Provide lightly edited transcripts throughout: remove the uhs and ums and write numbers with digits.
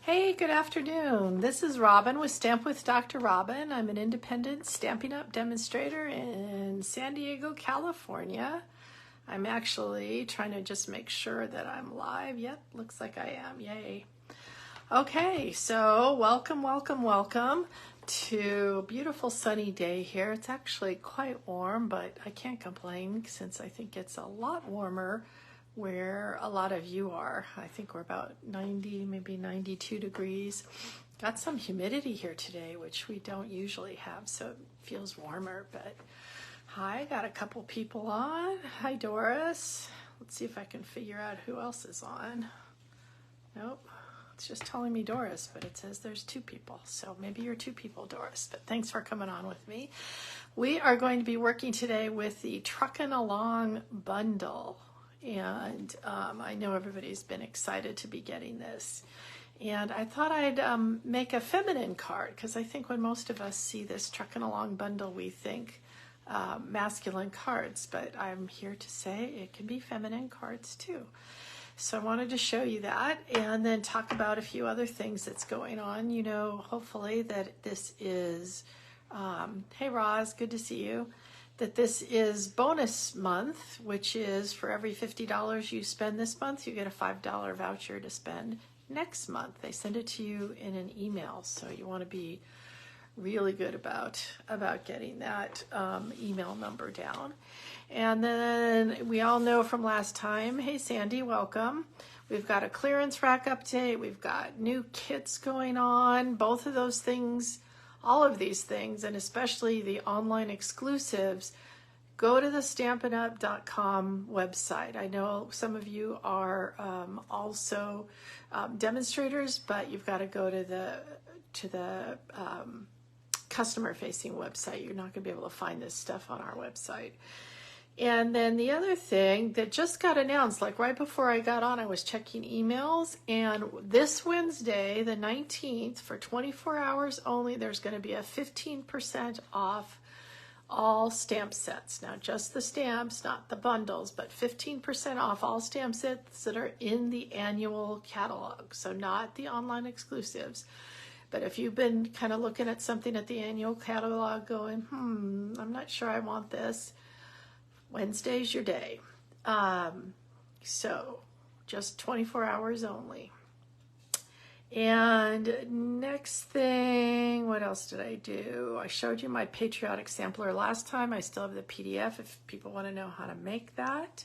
Hey, good afternoon. This is Robin with Stamp with Dr. Robin. I'm an independent Stampin' Up demonstrator in San Diego, California. I'm actually trying to just make sure that I'm live. Yep, looks like I am. Yay. Okay, so welcome to a beautiful sunny day here. It's actually quite warm, but I can't complain since I think it's a lot warmer where a lot of you are. I think we're about 90, maybe 92 degrees. Got some humidity here today, which we don't usually have, so it feels warmer. But hi, got a couple people on. Hi, Doris. Let's see if I can figure out who else is on. Nope, it's just telling me Doris, but it says there's two people. So maybe you're two people, Doris, but thanks for coming on with me. We are going to be working today with the Truckin' Along bundle. And I know everybody's been excited to be getting this. And I thought I'd make a feminine card, because I think when most of us see this Truckin' Along bundle, we think masculine cards. But I'm here to say it can be feminine cards too. So I wanted to show you that and then talk about a few other things that's going on. You know, hopefully that this is, hey Roz, good to see you. That this is bonus month, which is for every $50 you spend this month, you get a $5 voucher to spend next month. They send it to you in an email, so you want to be really good about getting that email number down. And then we all know from last time, hey Sandy, welcome. We've got a clearance rack update. We've got new kits going on. Both of those things, all of these things, and especially the online exclusives, go to the stampinup.com website. I know some of you are also demonstrators, but you've got to go to the customer-facing website. You're not going to be able to find this stuff on our website. And then the other thing that just got announced, like right before I got on, I was checking emails, and this Wednesday, the 19th, for 24 hours only, there's going to be a 15% off all stamp sets. Now, just the stamps, not the bundles, but 15% off all stamp sets that are in the annual catalog, so not the online exclusives. But if you've been kind of looking at something at the annual catalog going, I'm not sure I want this, Wednesday's your day. So just 24 hours only. And next thing, what else did I do? I showed you my patriotic sampler last time. I still have the PDF if people want to know how to make that.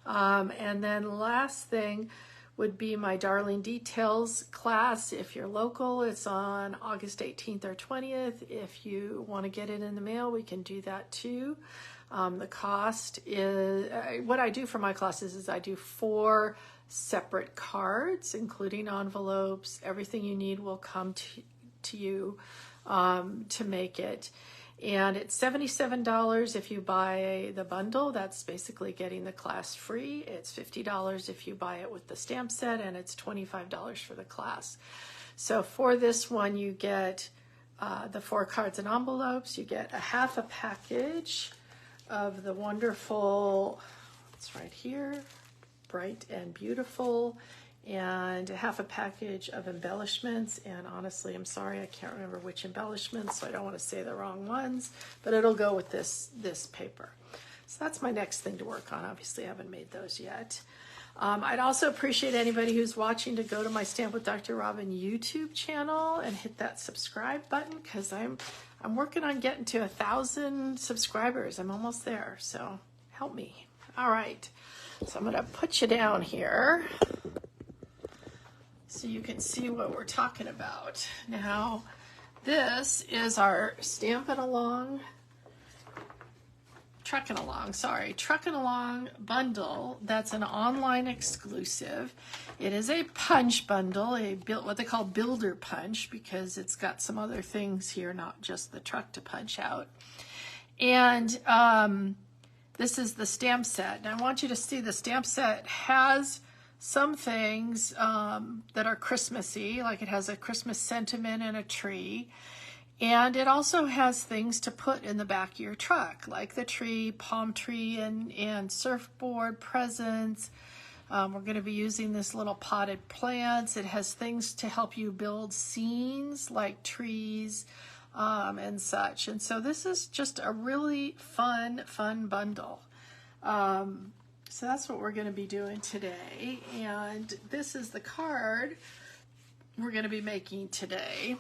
And then last thing would be my Darling Details class. If you're local, it's on August 18th or 20th. If you want to get it in the mail, we can do that too. The cost is, what I do for my classes is I do 4 separate cards, including envelopes. Everything you need will come to you to make it. And it's $77 if you buy the bundle. That's basically getting the class free. It's $50 if you buy it with the stamp set, and it's $25 for the class. So for this one, you get the 4 cards and envelopes. You get a half a package of the wonderful, it's right here, Bright and Beautiful, and a half a package of embellishments. And honestly, I'm sorry, I can't remember which embellishments, so I don't want to say the wrong ones, but it'll go with this paper. So that's my next thing to work on. Obviously, I haven't made those yet. I'd also appreciate anybody who's watching to go to my Stamp with Dr. Robin YouTube channel and hit that subscribe button, because I'm working on getting to 1,000 subscribers. I'm almost there, so help me. All right, so I'm going to put you down here so you can see what we're talking about. Now, this is our Truckin' Along bundle. That's an online exclusive. It is a punch bundle, what they call builder punch, because it's got some other things here, not just the truck to punch out. And this is the stamp set. And I want you to see the stamp set has some things that are Christmassy, like it has a Christmas sentiment and a tree. And it also has things to put in the back of your truck, like the tree, palm tree, and surfboard, presents, We're going to be using this little potted plants. It has things to help you build scenes like trees and such. And so this is just a really fun bundle. So that's what we're going to be doing today. And this is the card we're going to be making today.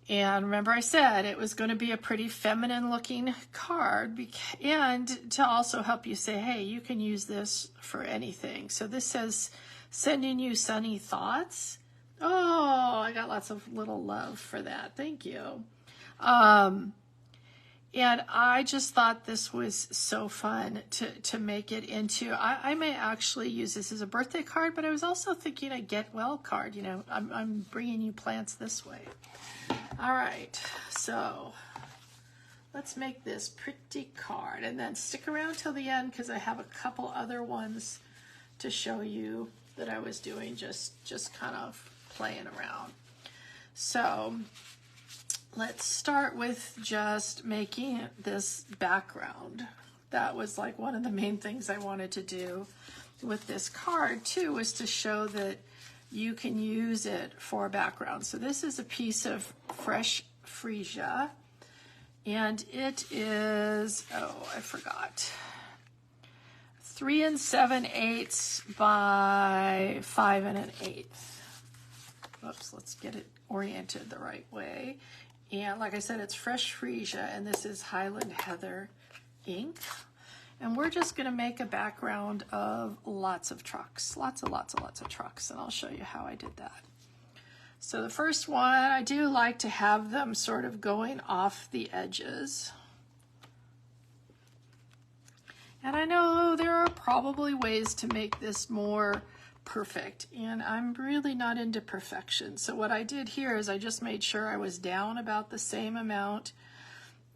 And remember I said it was going to be a pretty feminine looking card, and to also help you say, hey, you can use this for anything. So this says, sending you sunny thoughts. Oh, I got lots of little love for that. Thank you. And I just thought this was so fun to make it into. I may actually use this as a birthday card, but I was also thinking a get well card. You know, I'm bringing you plants this way. All right, so let's make this pretty card, and then stick around till the end because I have a couple other ones to show you that I was doing, just kind of playing around. So let's start with just making this background. That was like one of the main things I wanted to do with this card too, was to show that you can use it for a background. So this is a piece of fresh freesia, and it is, oh, I forgot, 3 7/8 by 5 1/8. Oops, let's get it oriented the right way. And like I said, it's fresh freesia, and this is Highland Heather ink. And we're just going to make a background of lots of trucks, lots of trucks, and I'll show you how I did that. So the first one, I do like to have them sort of going off the edges. And I know there are probably ways to make this more perfect, and I'm really not into perfection. So what I did here is I just made sure I was down about the same amount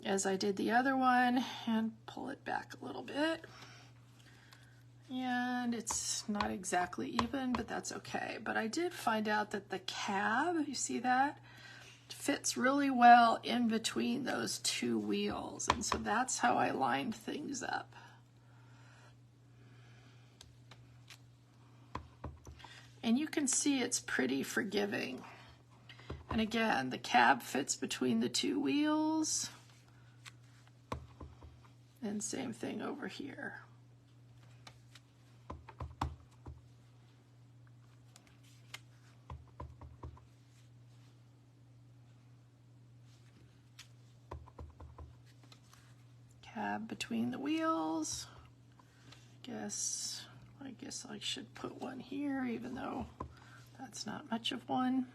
as I did the other one, and pull it back a little bit. And it's not exactly even, but that's okay. But I did find out that the cab, you see that, fits really well in between those two wheels. And so that's how I lined things up. And you can see it's pretty forgiving. And again, the cab fits between the two wheels. And same thing over here. Cab between the wheels. I guess I should put one here, even though that's not much of one.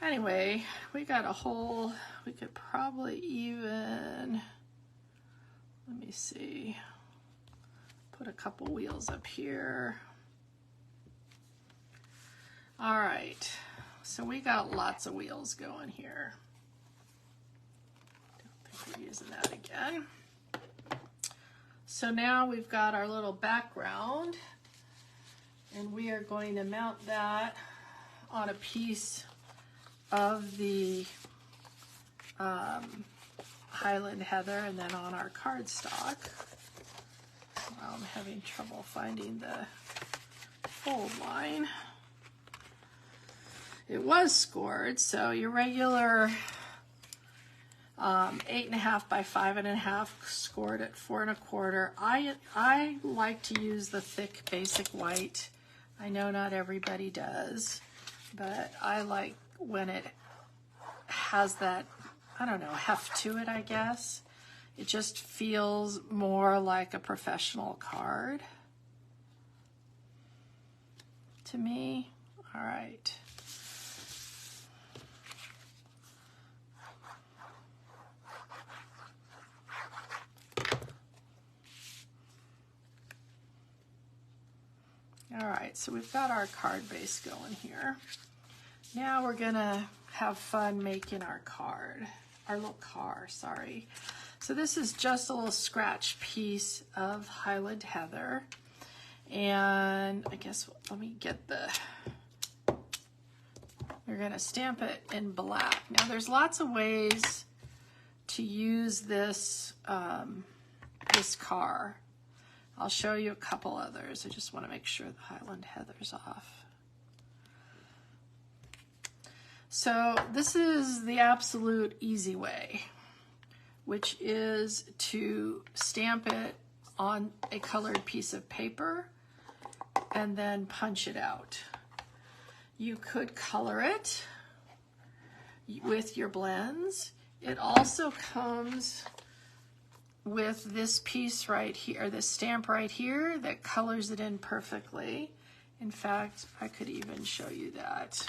Anyway, we got a whole, we could probably even, let me see, put a couple wheels up here. All right, so we got lots of wheels going here. Don't think we're using that again. So now we've got our little background, and we are going to mount that on a piece of the Highland Heather, and then on our cardstock. Well, I'm having trouble finding the fold line. It was scored, so your regular 8.5 by 5.5, scored at 4 1/4. I like to use the thick basic white. I know not everybody does, but I like when it has that, I don't know, heft to it, I guess. It just feels more like a professional card to me. All right. All right, so we've got our card base going here. Now we're gonna have fun making our card, our little car, sorry. So this is just a little scratch piece of Highland Heather. And I guess, let me get the, we're gonna stamp it in black. Now there's lots of ways to use this, this car. I'll show you a couple others. I just want to make sure the Highland Heather's off. So this is the absolute easy way, which is to stamp it on a colored piece of paper and then punch it out. You could color it with your blends. It also comes with this piece right here, this stamp right here that colors it in perfectly. In fact, I could even show you that.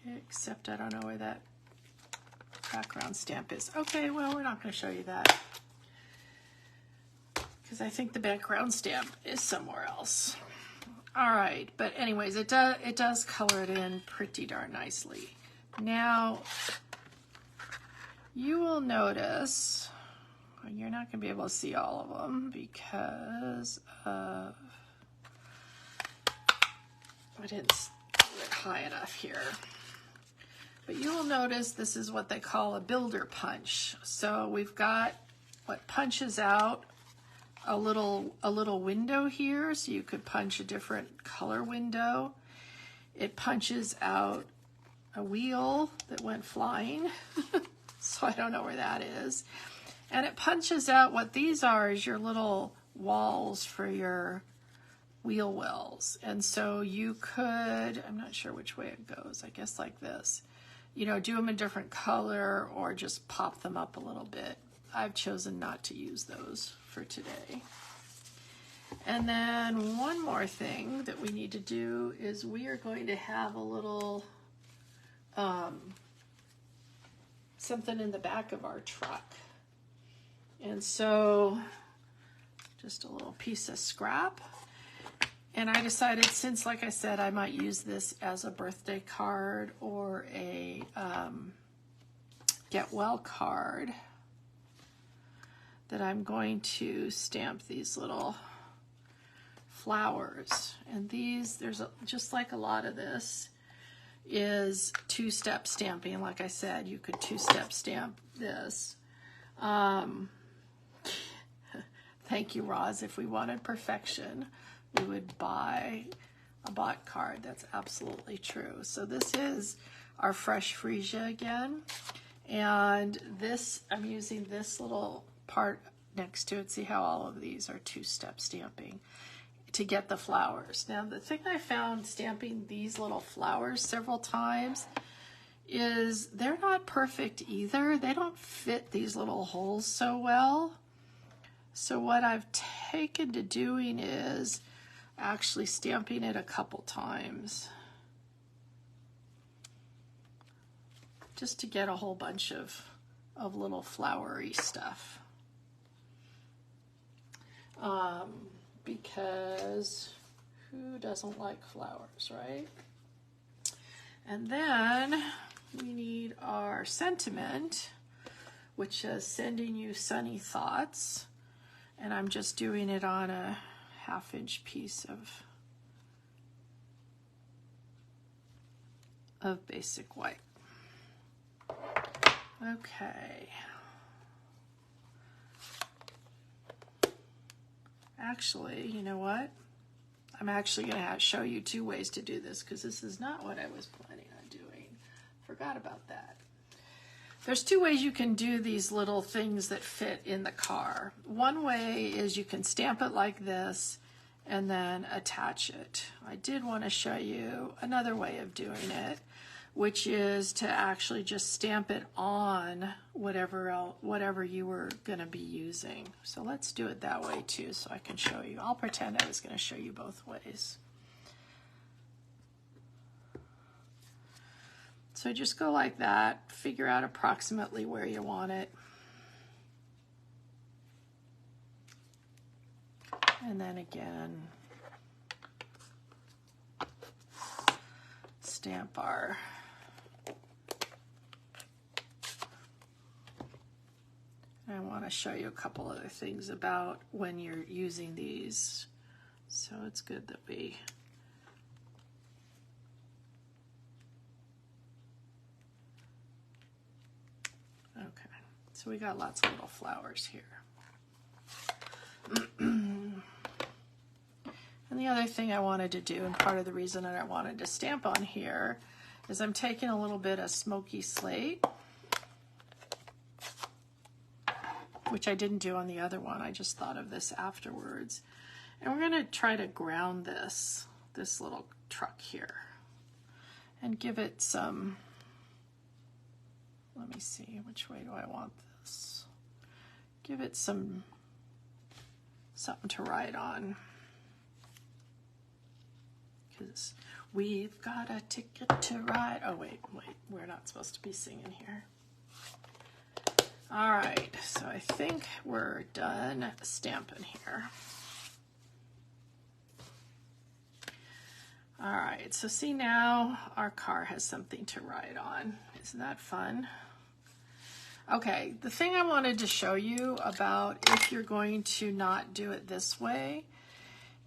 Except I don't know where that background stamp is. Okay, well, we're not going to show you that because I think the background stamp is somewhere else. All right, but anyways, it does color it in pretty darn nicely. Now, you will notice, you're not going to be able to see all of them because of, I didn't do it high enough here. But you will notice this is what they call a builder punch. So we've got what punches out a little window here, so you could punch a different color window. It punches out a wheel that went flying, so I don't know where that is. And it punches out what these are is your little walls for your wheel wells. And so you could, I'm not sure which way it goes, I guess like this. You know, do them a different color or just pop them up a little bit. I've chosen not to use those for today. And then one more thing that we need to do is we are going to have a little something in the back of our truck. And so just a little piece of scrap. And I decided, since, like I said, I might use this as a birthday card or a get well card, that I'm going to stamp these little flowers. And these, just like a lot of this, is two-step stamping. Like I said, you could two-step stamp this. Thank you, Roz. If we wanted perfection, we would buy a bot card. That's absolutely true. So this is our fresh freesia again. And this, I'm using this little part next to it. See how all of these are two-step stamping to get the flowers. Now, the thing I found stamping these little flowers several times is they're not perfect either. They don't fit these little holes so well. So what I've taken to doing is actually stamping it a couple times just to get a whole bunch of little flowery stuff. Because who doesn't like flowers, right? And then we need our sentiment, which is sending you sunny thoughts. And I'm just doing it on a 1/2-inch piece of basic white. Okay. Actually, you know what? I'm actually going to show you 2 ways to do this because this is not what I was planning on doing. Forgot about that. There's 2 ways you can do these little things that fit in the car. One way is you can stamp it like this and then attach it. I did want to show you another way of doing it, which is to actually just stamp it on whatever you were going to be using. So let's do it that way too, so I can show you. I'll pretend I was going to show you both ways. So just go like that, figure out approximately where you want it. And then again, stamp our I want to show you a couple other things about when you're using these. So it's good that we So we got lots of little flowers here. And the other thing I wanted to do, and part of the reason that I wanted to stamp on here, is I'm taking a little bit of smoky slate, which I didn't do on the other one. I just thought of this afterwards. And we're going to try to ground this little truck here and give it some, let me see, which way do I want this? Give it something to ride on. Because we've got a ticket to ride. Oh, wait, we're not supposed to be singing here. All right, so I think we're done stamping here. All right, so see, now our car has something to ride on. Isn't that fun? Okay, the thing I wanted to show you about if you're going to not do it this way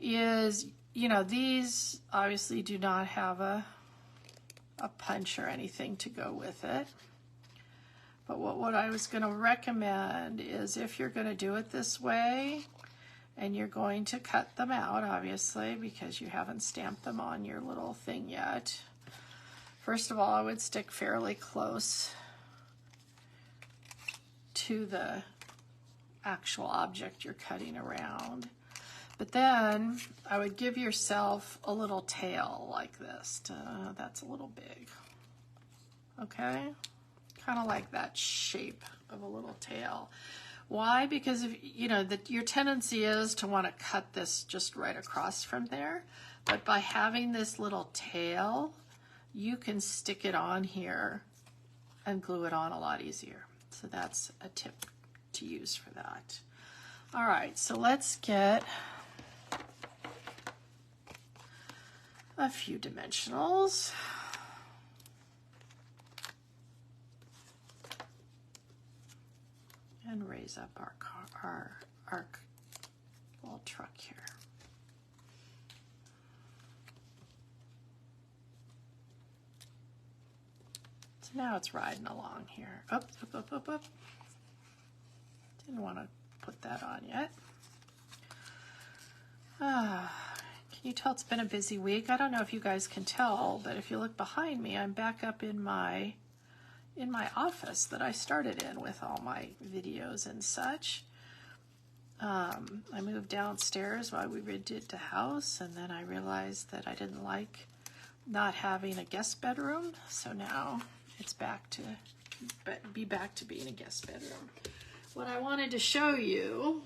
is, you know, these obviously do not have a punch or anything to go with it. But what I was going to recommend is if you're going to do it this way, and you're going to cut them out, obviously, because you haven't stamped them on your little thing yet. First of all, I would stick fairly close to the actual object you're cutting around. But then I would give yourself a little tail like this. That's a little big. Okay? Kind of like that shape of a little tail. Why? Because if, you know, your tendency is to want to cut this just right across from there. But by having this little tail, you can stick it on here and glue it on a lot easier. So that's a tip to use for that. All right, so let's get a few dimensionals. And raise up our little truck here. So now it's riding along here. Up. Didn't want to put that on yet. Can you tell it's been a busy week? I don't know if you guys can tell, but if you look behind me, I'm back up in my office that I started in with all my videos and such. I moved downstairs while we redid the house, and then I realized that I didn't like not having a guest bedroom, so now it's back to being a guest bedroom. What I wanted to show you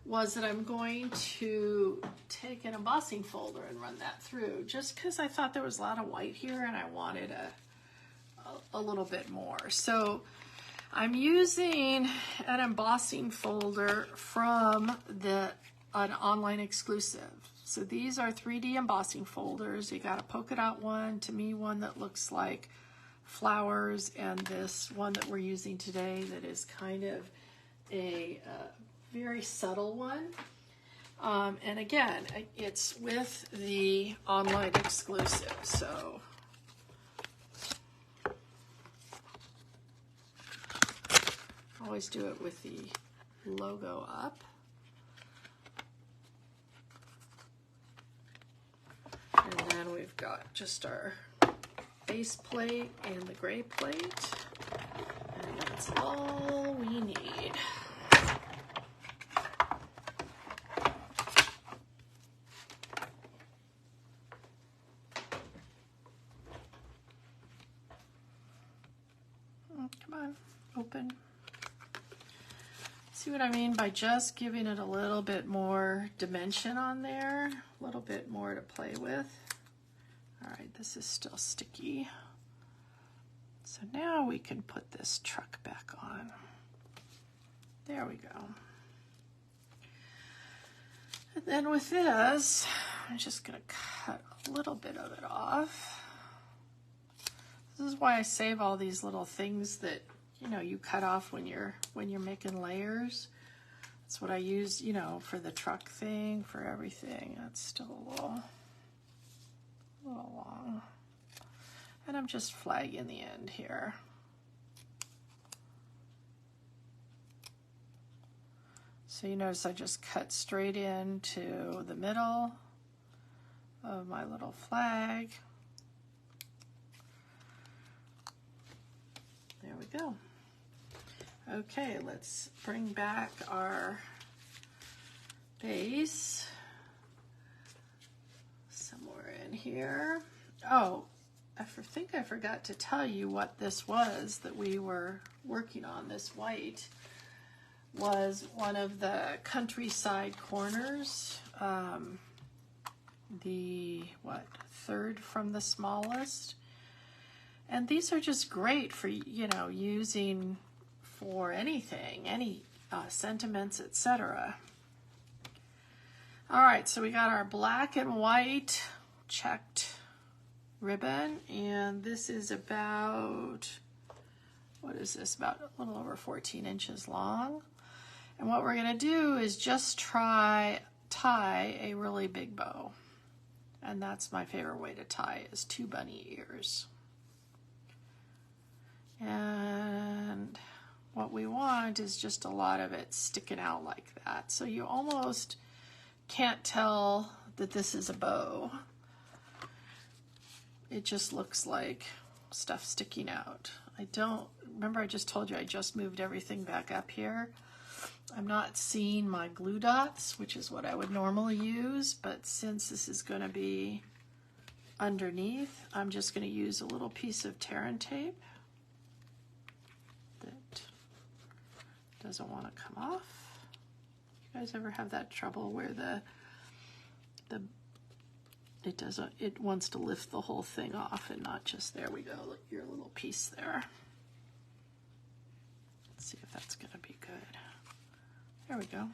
was that I'm going to take an embossing folder and run that through, just because I thought there was a lot of white here and I wanted a little bit more. So I'm using an embossing folder from an online exclusive. So these are 3D embossing folders. You got a polka dot one, to me one that looks like flowers, and this one that we're using today that is kind of a very subtle one. And again, it's with the online exclusive. So always do it with the logo up. And then we've got just our base plate and the gray plate. And that's all we need. Come on, open. See what I mean by just giving it a little bit more dimension on there, a little bit more to play with. All right, this is still sticky. So now we can put this truck back on. There we go. And then with this, I'm just gonna cut a little bit of it off. This is why I save all these little things that, you know, you cut off when you're making layers. That's what I use, you know, for the truck thing, for everything. That's still a little long. And I'm just flagging the end here. So you notice I just cut straight into the middle of my little flag. There we go. Okay, let's bring back our base somewhere in here. Oh, I think I forgot to tell you what this was that we were working on. This white was one of the countryside corners, the third from the smallest. And these are just great for, you know, using for anything, any sentiments, etc. All right, so we got our black and white checked ribbon, and this is about, what is this, about a little over 14 inches long. And what we're going to do is just tie a really big bow. And that's my favorite way to tie, is 2 bunny ears. And what we want is just a lot of it sticking out like that. So you almost can't tell that this is a bow. It just looks like stuff sticking out. Remember I just told you I just moved everything back up here. I'm not seeing my glue dots, which is what I would normally use, but since this is going to be underneath, I'm just going to use a little piece of tear and tape that doesn't want to come off. You guys ever have that trouble where it wants to lift the whole thing off and not just, there we go, look, your little piece there. Let's see if that's going to be good. There we go.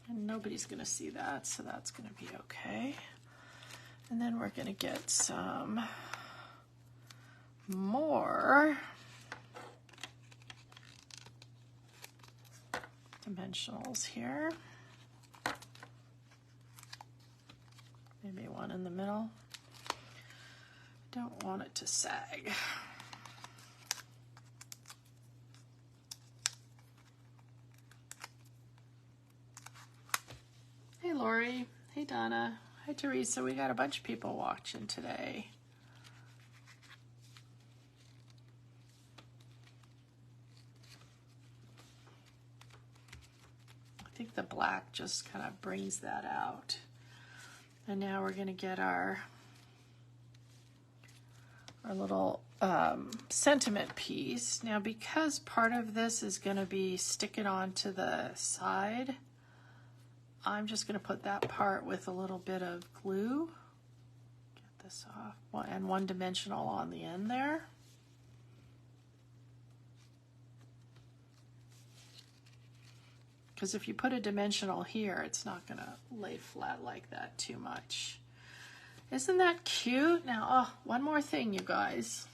And nobody's going to see that, so that's going to be okay. And then we're going to get some more dimensionals here. Maybe one in the middle. Don't want it to sag. Hey Lori, hey Donna, hi Teresa. We got a bunch of people watching today. I think the black just kind of brings that out. And now we're going to get our little sentiment piece. Now because part of this is going to be sticking onto the side, I'm just going to put that part with a little bit of glue. Get this off. And one dimensional on the end there. Because if you put a dimensional here, it's not going to lay flat like that too much. Isn't that cute? Now, oh, one more thing, you guys.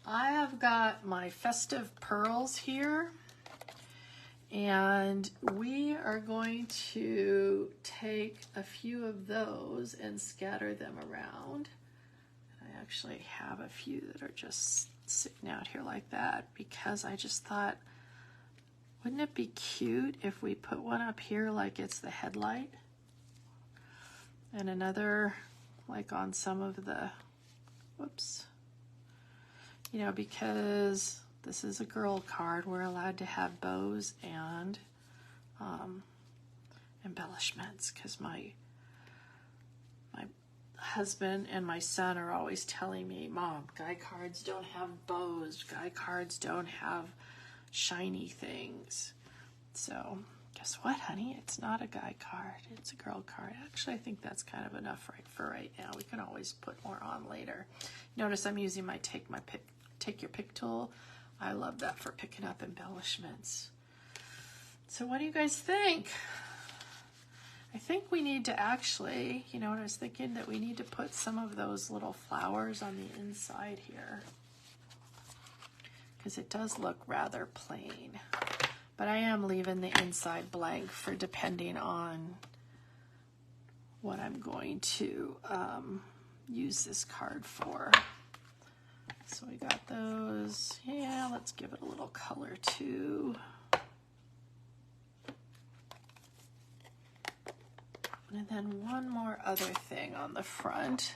I have got my festive pearls here. And we are going to take a few of those and scatter them around. I actually have a few that are just sitting out here like that because I just thought, wouldn't it be cute if we put one up here like it's the headlight? And another like on some of the, whoops. You know, because this is a girl card, we're allowed to have bows and embellishments because my husband and my son are always telling me, Mom, guy cards don't have bows, guy cards don't have shiny things. So guess what, honey? It's not a guy card, it's a girl card. Actually, I think that's kind of enough for right now. We can always put more on later. Notice I'm using my take your pick tool. I love that for picking up embellishments. So what do you guys think? I think we need to actually, you know what I was thinking? That we need to put some of those little flowers on the inside here. Because it does look rather plain. But I am leaving the inside blank for depending on what I'm going to use this card for. So we got those. Yeah, let's give it a little color too. then one more other thing on the front.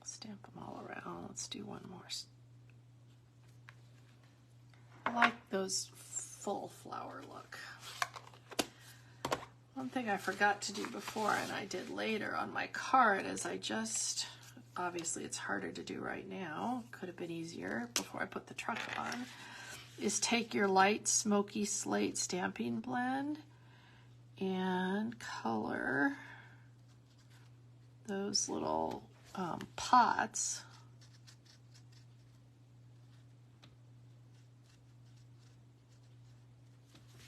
Stamp them all around. Let's do one more. I like those full flower look. One thing I forgot to do before and I did later on my card is obviously it's harder to do right now, could have been easier before I put the truck on, is take your light smoky slate stamping blend and color those little pots.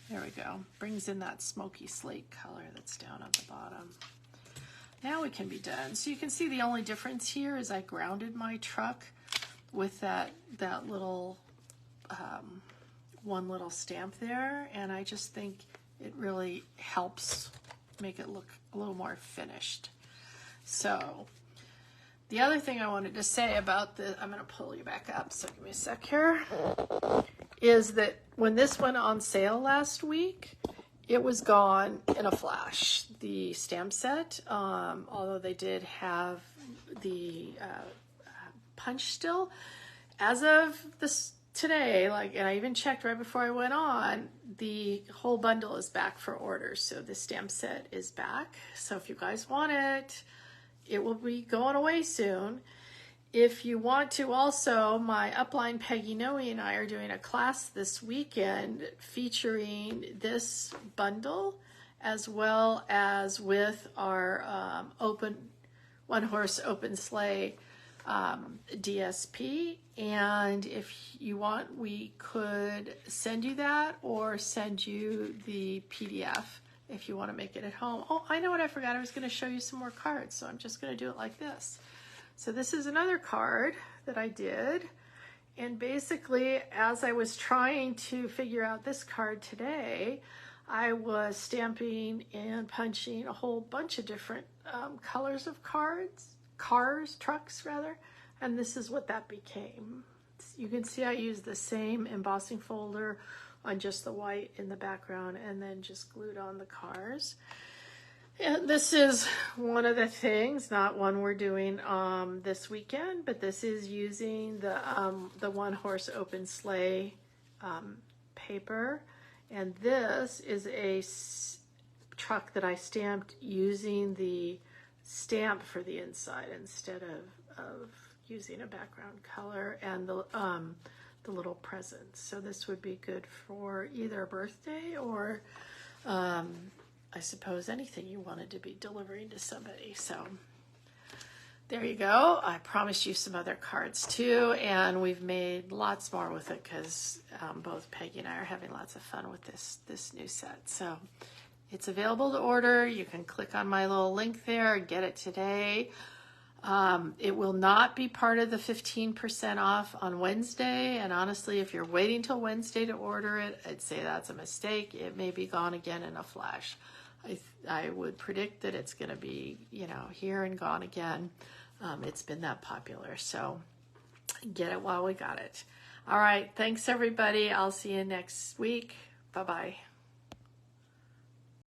There we go. Brings in that smoky slate color that's down at the bottom. Now we can be done. So you can see the only difference here is I grounded my truck with that little one little stamp there, and I just think it really helps make it look a little more finished. So the other thing I wanted to say about the, I'm going to pull you back up, so give me a sec here, is that when this went on sale last week, it was gone in a flash, the stamp set, although they did have the punch still. As of today, and I even checked right before I went on, the whole bundle is back for orders. So the stamp set is back. So if you guys want it, it will be going away soon. If you want to also, my upline Peggy Noe and I are doing a class this weekend featuring this bundle as well as with our one horse open sleigh DSP. And if you want, we could send you that or send you the PDF if you want to make it at home. Oh, I know what I forgot. I was going to show you some more cards, so I'm just going to do it like this. So this is another card that I did, and basically as I was trying to figure out this card today, I was stamping and punching a whole bunch of different colors of trucks rather, and this is what that became. You can see I used the same embossing folder on just the white in the background and then just glued on the cars. And this is one of the things, not one we're doing this weekend, but this is using the one horse open sleigh paper, and this is a truck that I stamped using the stamp for the inside instead of using a background color and the little presents. So this would be good for either a birthday or I suppose anything you wanted to be delivering to somebody. So there you go. I promised you some other cards too, and we've made lots more with it because both Peggy and I are having lots of fun with this new set. So it's available to order. You can click on my little link there and get it today. It will not be part of the 15% off on Wednesday, and honestly, if you're waiting till Wednesday to order it, I'd say that's a mistake. It may be gone again in a flash. I would predict that it's going to be, here and gone again. It's been that popular, so get it while we got it. All right, thanks everybody. I'll see you next week. Bye-bye.